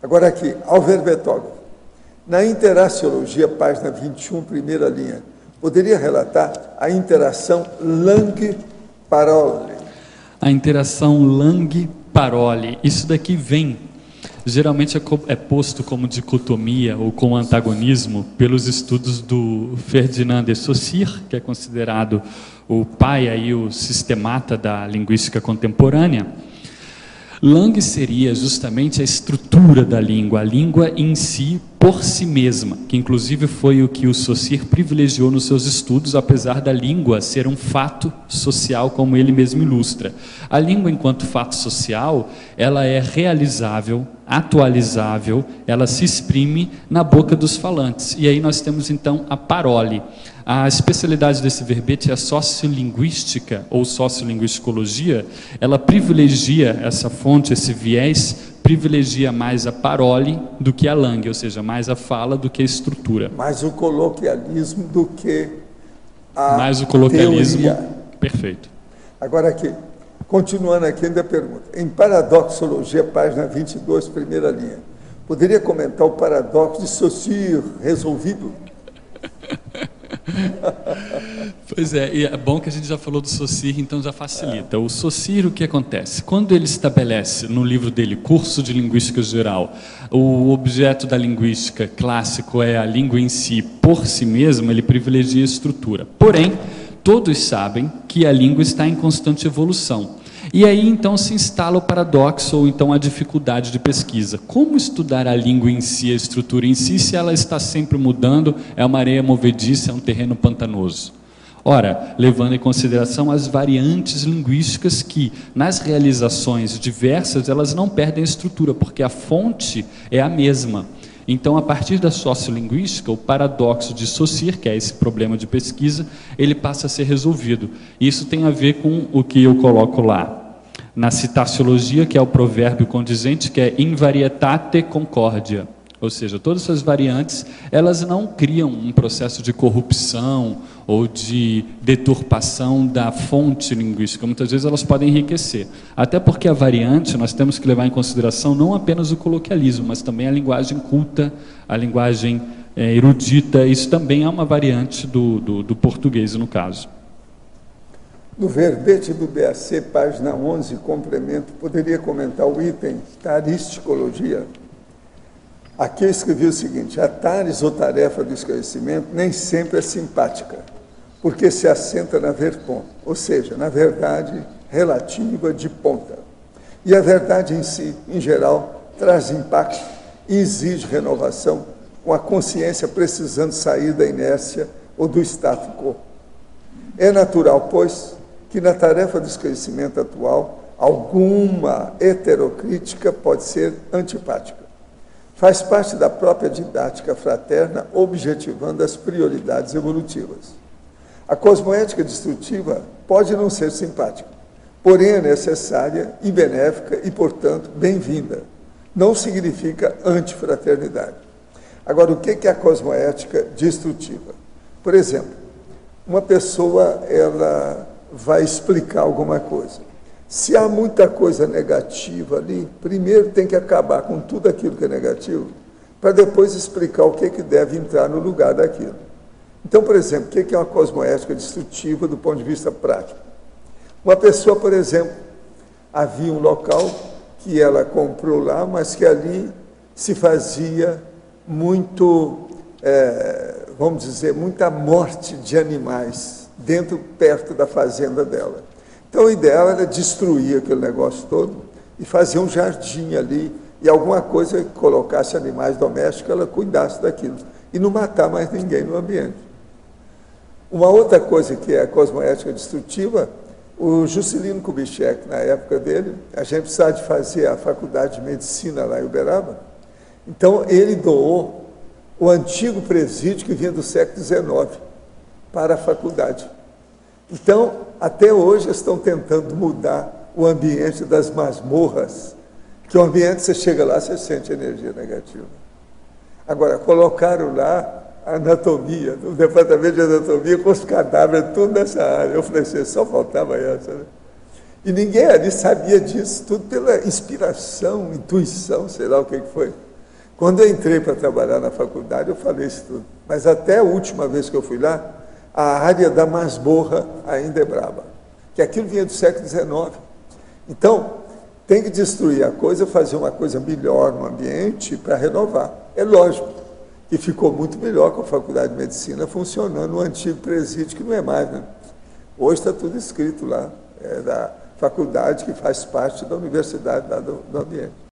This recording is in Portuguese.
Agora aqui, Álvaro Betógrafo, na Interaciologia, página 21, primeira linha, poderia relatar a interação Lang-Parolli? A interação Lang-Parolli, isso daqui vem, geralmente é posto como dicotomia ou como antagonismo pelos estudos do Ferdinand de Saussure, que é considerado o pai, aí, o sistemata da linguística contemporânea. Lang seria justamente a estrutura da língua, a língua em si, por si mesma, que inclusive foi o que o Saussure privilegiou nos seus estudos, apesar da língua ser um fato social, como ele mesmo ilustra. A língua, enquanto fato social, ela é realizável, atualizável, ela se exprime na boca dos falantes. E aí nós temos, então, a parole. A especialidade desse verbete é a sociolinguística, ou sociolinguisticologia. Ela privilegia essa fonte, esse viés, privilegia mais a parole do que a Lang, ou seja, mais a fala do que a estrutura. Mais o coloquialismo do que a mais o coloquialismo, teoria. Perfeito. Agora aqui, continuando aqui, ainda pergunta. Em Paradoxologia, página 22, primeira linha, poderia comentar o paradoxo de Saussure resolvido? Pois é, e é bom que a gente já falou do Saussure, então já facilita. O Saussure, o que acontece? Quando ele estabelece no livro dele, Curso de Linguística Geral, o objeto da linguística clássico é a língua em si, por si mesma, ele privilegia a estrutura. Porém, todos sabem que a língua está em constante evolução. E aí, então, se instala o paradoxo, ou então a dificuldade de pesquisa. Como estudar a língua em si, a estrutura em si, se ela está sempre mudando, é uma areia movediça, é um terreno pantanoso? Ora, levando em consideração as variantes linguísticas que, nas realizações diversas, elas não perdem a estrutura, porque a fonte é a mesma. Então, a partir da sociolinguística, o paradoxo de Saussure, que é esse problema de pesquisa, ele passa a ser resolvido. Isso tem a ver com o que eu coloco lá na citaciologia, que é o provérbio condizente, que é in varietate concordia. Ou seja, todas essas variantes, elas não criam um processo de corrupção ou de deturpação da fonte linguística. Muitas vezes elas podem enriquecer. Até porque a variante, nós temos que levar em consideração não apenas o coloquialismo, mas também a linguagem culta, a linguagem erudita. Isso também é uma variante do português, no caso. No verbete do BAC, página 11, complemento, poderia comentar o item taristicologia? Aqui eu escrevi o seguinte: a tares ou tarefa do esclarecimento nem sempre é simpática, porque se assenta na ver-ponto, ou seja, na verdade relativa de ponta. E a verdade em si, em geral, traz impacto e exige renovação, com a consciência precisando sair da inércia ou do status quo. É natural, pois, que na tarefa do esclarecimento atual, alguma heterocrítica pode ser antipática. Faz parte da própria didática fraterna, objetivando as prioridades evolutivas. A cosmoética destrutiva pode não ser simpática, porém é necessária e benéfica e, portanto, bem-vinda. Não significa antifraternidade. Agora, o que é a cosmoética destrutiva? Por exemplo, uma pessoa ela vai explicar alguma coisa. Se há muita coisa negativa ali, primeiro tem que acabar com tudo aquilo que é negativo, para depois explicar o que deve entrar no lugar daquilo. Então, por exemplo, o que é uma cosmoética destrutiva do ponto de vista prático? Uma pessoa, por exemplo, havia um local que ela comprou lá, mas que ali se fazia muito, vamos dizer, muita morte de animais perto da fazenda dela. Então, o ideal era destruir aquele negócio todo e fazer um jardim ali e alguma coisa que colocasse animais domésticos, ela cuidasse daquilo e não matar mais ninguém no ambiente. Uma outra coisa que é a cosmoética destrutiva, o Juscelino Kubitschek, na época dele, a gente precisava de fazer a faculdade de medicina lá em Uberaba, então ele doou o antigo presídio que vinha do século XIX para a faculdade. Então, até hoje estão tentando mudar o ambiente das masmorras, que o ambiente, você chega lá, você sente energia negativa. Agora, colocaram lá a anatomia, no departamento de anatomia, com os cadáveres, tudo nessa área. Eu falei assim, só faltava essa, né? E ninguém ali sabia disso, tudo pela inspiração, intuição, sei lá o que foi. Quando eu entrei para trabalhar na faculdade, eu falei isso tudo. Mas até a última vez que eu fui lá, a área da masmorra ainda é braba. Que aquilo vinha do século XIX. Então, tem que destruir a coisa, fazer uma coisa melhor no ambiente para renovar. É lógico que ficou muito melhor com a Faculdade de Medicina funcionando no antigo presídio, que não é mais, né? Hoje está tudo escrito lá, é da faculdade que faz parte da universidade lá do ambiente.